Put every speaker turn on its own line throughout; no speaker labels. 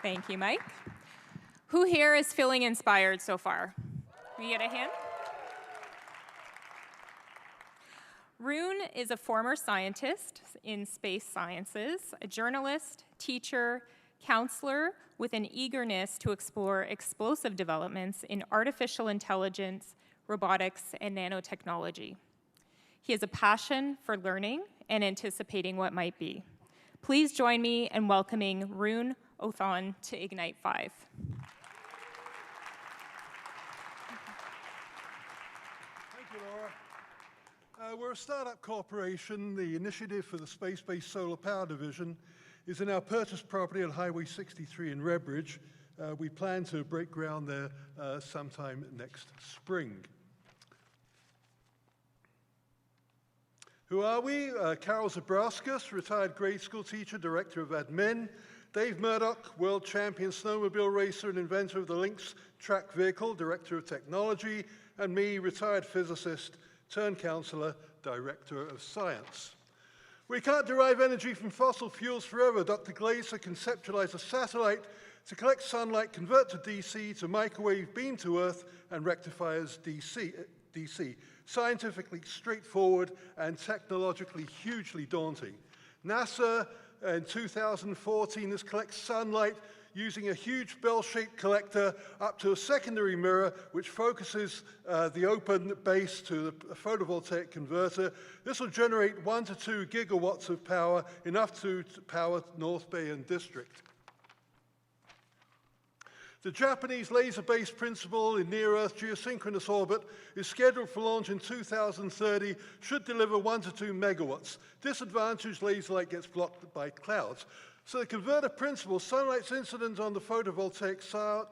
Thank you, Mike. Who here is feeling inspired so far? Can we get a hand? Rune is a former scientist in space sciences, a journalist, teacher, counselor with an eagerness to explore explosive developments in artificial intelligence, robotics, and nanotechnology. He has a passion for learning and anticipating what might be. Please join me in welcoming Rune Othinn to Ignite 5.
Thank you, Laura. We're a startup corporation. The initiative for the Space-Based Solar Power Division is in our purchased property on Highway 63 in Redbridge. We plan to break ground there sometime next spring. Who are we? Carol Zabrauskas, retired grade school teacher, director of admin. Dave Murdoch, world champion snowmobile racer and inventor of the Lynx track vehicle, director of technology. And me, retired physicist, turned counselor, director of science. We can't derive energy from fossil fuels forever. Dr. Glaser conceptualized a satellite to collect sunlight, convert to DC, to microwave, beam to Earth, and rectify as DC. Scientifically straightforward and technologically hugely daunting. NASA, in 2014, this collects sunlight using a huge bell-shaped collector up to a secondary mirror which focuses the open base to the photovoltaic converter. This will generate 1 to 2 gigawatts of power, enough to power North Bay and District. The Japanese laser-based principle in near-Earth geosynchronous orbit is scheduled for launch in 2030, should deliver 1 to 2 megawatts. Disadvantage, laser light gets blocked by clouds. So the converter principle, sunlight's incidence on the photovoltaic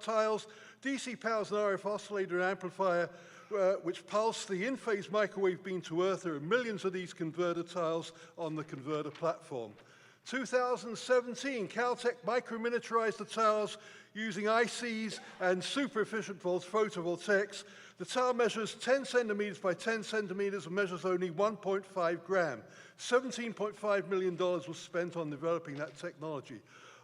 tiles, DC powers an RF oscillator and amplifier, which pulse the in-phase microwave beam to Earth. There are millions of these converter tiles on the converter platform. 2017, Caltech micro-miniaturized the tiles using ICs and super efficient photovoltaics. The tile measures 10 centimeters by 10 centimeters and measures only 1.5 gram. $17.5 million was spent on developing that technology.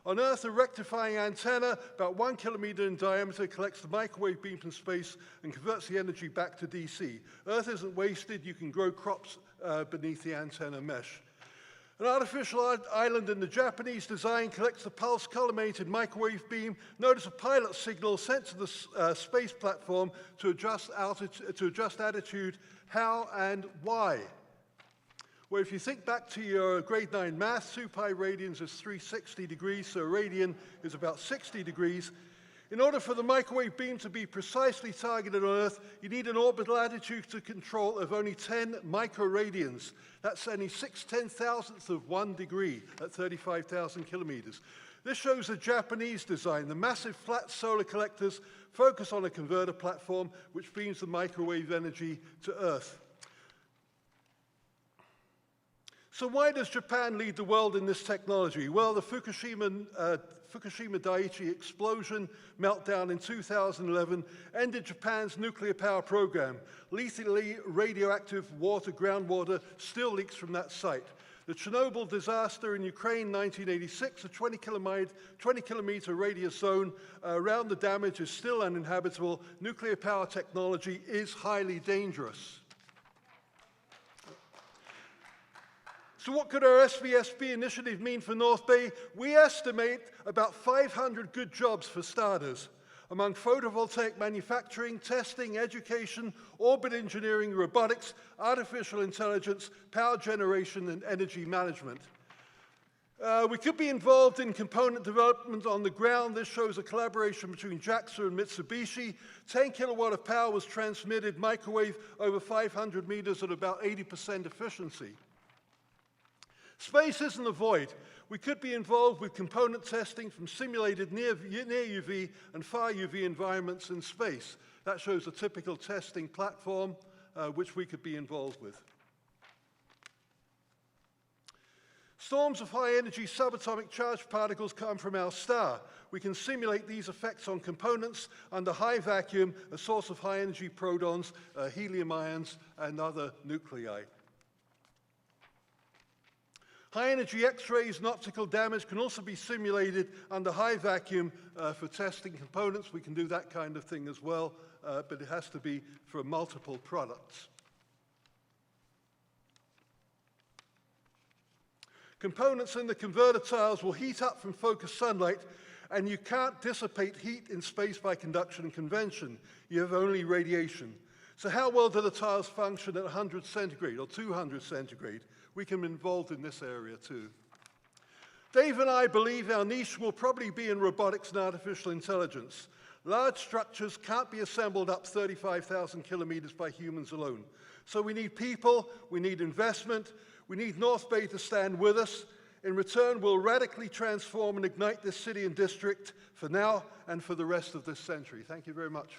On Earth, a rectifying antenna, about 1 kilometer in diameter, collects the microwave beam from space and converts the energy back to DC. Earth isn't wasted. You can grow crops beneath the antenna mesh. An artificial island in the Japanese design collects the pulse collimated microwave beam. Notice a pilot signal sent to the space platform to adjust attitude, how and why. Well, if you think back to your grade 9 math, 2 pi radians is 360 degrees, so a radian is about 60 degrees. In order for the microwave beam to be precisely targeted on Earth, you need an orbital attitude to control of only 10 microradians. That's only 6/10,000th of 1 degree at 35,000 kilometers. This shows the Japanese design. The massive flat solar collectors focus on a converter platform which beams the microwave energy to Earth. So why does Japan lead the world in this technology? Well, the Fukushima Daiichi explosion meltdown in 2011 ended Japan's nuclear power program. Lethally radioactive groundwater still leaks from that site. The Chernobyl disaster in Ukraine, 1986, a 20-kilometer radius zone around the damage is still uninhabitable. Nuclear power technology is highly dangerous. So what could our SVSP initiative mean for North Bay? We estimate about 500 good jobs for starters, among photovoltaic manufacturing, testing, education, orbit engineering, robotics, artificial intelligence, power generation, and energy management. We could be involved in component development on the ground. This shows a collaboration between JAXA and Mitsubishi. 10 kilowatt of power was transmitted microwave over 500 meters at about 80% efficiency. Space isn't a void. We could be involved with component testing from simulated near UV and far UV environments in space. That shows a typical testing platform which we could be involved with. Storms of high-energy subatomic charged particles come from our star. We can simulate these effects on components under high vacuum, a source of high-energy protons, helium ions, and other nuclei. High-energy X-rays and optical damage can also be simulated under high vacuum for testing components. We can do that kind of thing as well, but it has to be for multiple products. Components in the converter tiles will heat up from focused sunlight, and you can't dissipate heat in space by conduction and convention. You have only radiation. So how well do the tiles function at 100 centigrade or 200 centigrade? We can be involved in this area too. Dave and I believe our niche will probably be in robotics and artificial intelligence. Large structures can't be assembled up 35,000 kilometers by humans alone. So we need people, we need investment, we need North Bay to stand with us. In return, we'll radically transform and ignite this city and district for now and for the rest of this century. Thank you very much.